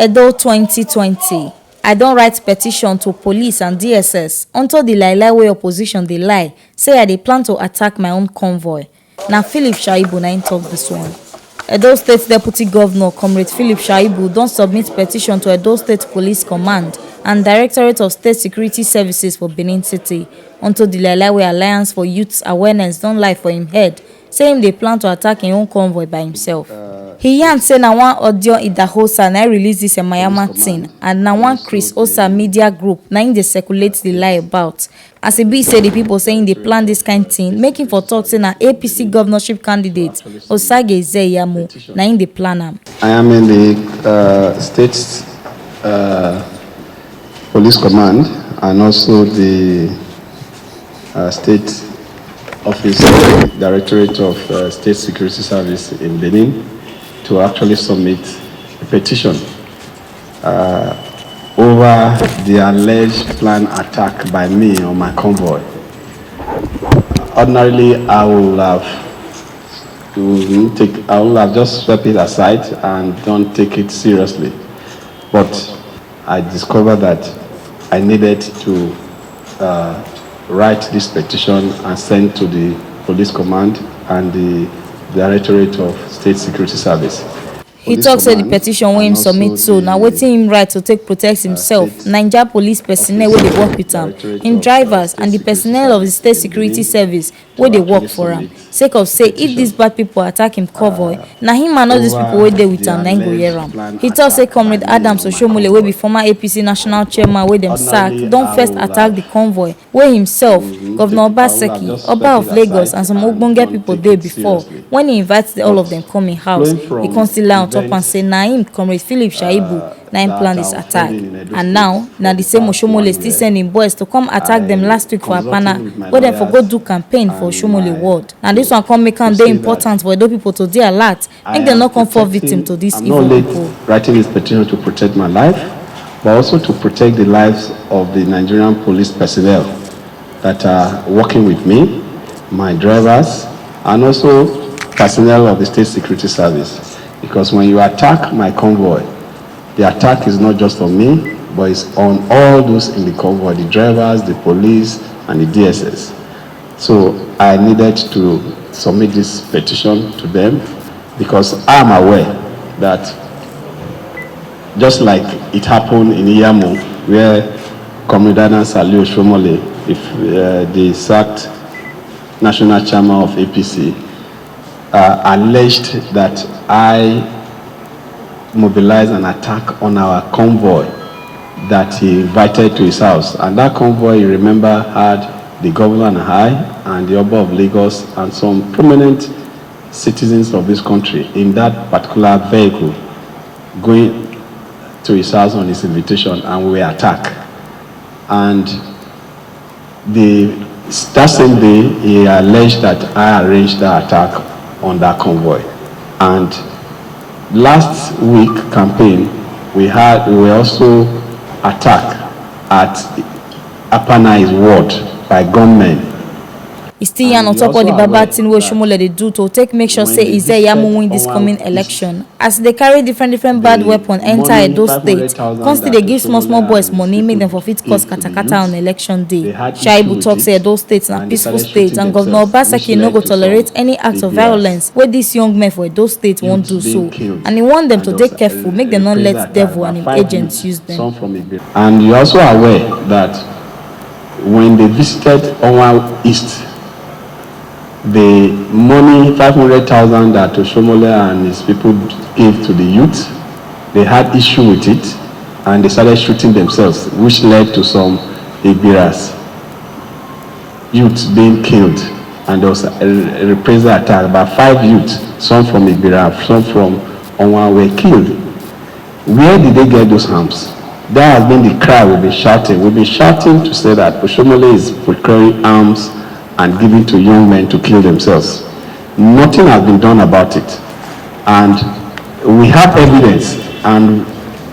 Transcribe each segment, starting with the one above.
EDO 2020. I don write petition to police and DSS unto the lie wey opposition dey lie say I dey plan to attack my own convoy. Na Philip Shaibu na im talk this one. Edo State Deputy Governor Comrade Philip Shaibu don submit petition to Edo State Police Command and Directorate of State Security Services for Benin City unto the lie wey Alliance for Youth Awareness don lie for him head, say him dey plan to attack him own convoy by himself. He yarn say na one audio Idahosa na release this Mayama thing, and na one Chris Osa media group na im dey circulate the lie about. As e be say the people saying they plan this kind thing, making for talk say na APC governorship candidate Osage Iyamu na im dey plan am. I am in the state police command and also the state office directorate of state security service in Benin to actually submit a petition over the alleged planned attack by me on my convoy. Ordinarily, I will have just swept it aside and don't take it seriously. But I discovered that I needed to write this petition and send to the police command and the Directorate of State Security Service. He talks say the petition wey him submit so na wetin him right to take protect himself, Naija police personnel wey dey work with am, him drivers and the personnel of the state security service wey dey work for am. Sake of say if these bad people attack him convoy, na him and all these people wey dey with am na him go hear am. He talk say Comrade Oshiomhole wey be former APC national chairman wey dem sack don first attack the convoy wey himself, Governor Obaseki, Oba of Lagos and some ogbonge people dey before. When he invite all of them come in house, he come still lie on top and say na him, Comrade Philip Shaibu, na him plan this attack. And now na the same Oshiomhole still send him boys to come attack them last week for Apana, where dem for go do campaign for Oshiomhole ward. And this one come make am dey important for Edo people to dey alert, make dem not come fall victim to this evil people. Writing this petition to protect my life, but also to protect the lives of the Nigerian police personnel that are working with me, my drivers, and also personnel of the State Security Service. Because when you attack my convoy, the attack is not just on me, but it's on all those in the convoy, the drivers, the police, and the DSS. So I needed to submit this petition to them because I'm aware that just like it happened in Iyamu, where Comrade Oshiomhole, the sacked national chairman of APC, alleged that I mobilized an attack on our convoy that he invited to his house. And that convoy, you remember, had the governor and I and the Oba of Lagos and some prominent citizens of this country in that particular vehicle going to his house on his invitation, and we were attacked. And that same day, he alleged that I arranged the attack on that convoy. And last week campaign, we were also attacked at Apana's ward by gunmen. He still yarn on top of the bad thing wey Oshiomhole dey do to take make sure say Iyamu win this coming election. As they carry different bad weapons enter Edo State, constantly they give small boys money, make them for fit cause katakata on election day. Shaibu talk say Edo State na peaceful state and Governor Obaseki no go tolerate any act of violence wey these young men for Edo State won't do so. And he want them to take careful, make them not let devil and him agents use them. And you're also aware that when they visited Onwa East, the money, 500,000 that Oshiomhole and his people gave to the youth, they had issue with it and they started shooting themselves, which led to some Ibiras youths being killed. And there was a reprisal attack. About 5 youths, some from Ibira, some from Onwa, were killed. Where did they get those arms? That has been the cry we've been shouting. We've been shouting to say that Oshiomhole is procuring arms and giving to young men to kill themselves. Nothing has been done about it. And we have evidence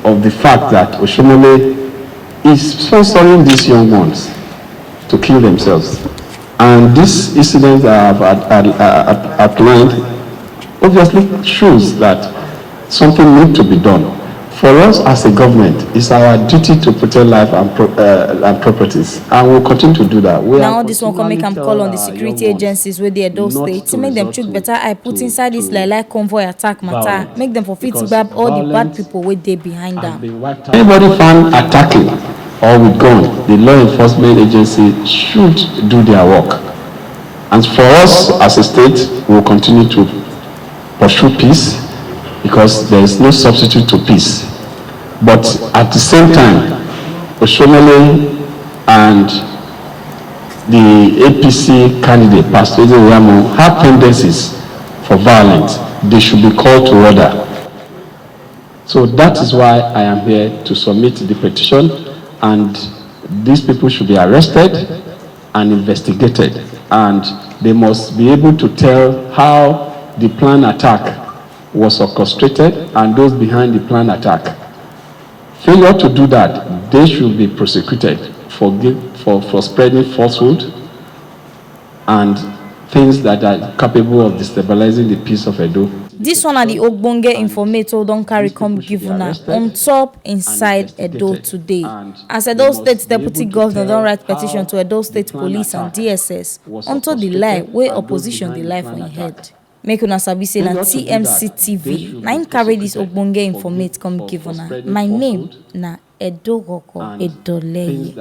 of the fact that Oshiomhole is sponsoring these young ones to kill themselves. And this incident that I've outlined obviously shows that something needs to be done. For us as a government, it's our duty to protect life and properties, and we'll continue to do that. Now this one can make them call on the security agencies with the Edo State to make them chook better eye put inside this like convoy attack matter, make them for fit to grab all the bad people with they behind them. Anybody found attacking or with gun, the law enforcement agency should do their work. And for us as a state, we'll continue to pursue peace, because there is no substitute to peace. But at the same time, Oshiomhole and the APC candidate, Pastor Iyamu, have tendencies for violence. They should be called to order. So that is why I am here to submit the petition, and these people should be arrested and investigated, and they must be able to tell how the planned attack was orchestrated and those behind the planned attack. Failure to do that, they should be prosecuted for spreading falsehood and things that are capable of destabilizing the peace of Edo. This one are the ogbonge informator don't carry come give una on top inside Edo today. As Edo State Deputy Governor don't write petition to Edo State Police and DSS onto the lie where opposition the lie for in head. Make una sabi say na TMC TV. Na him carry this ogbonge informate come give una. My name na Edo Goko Edoleye.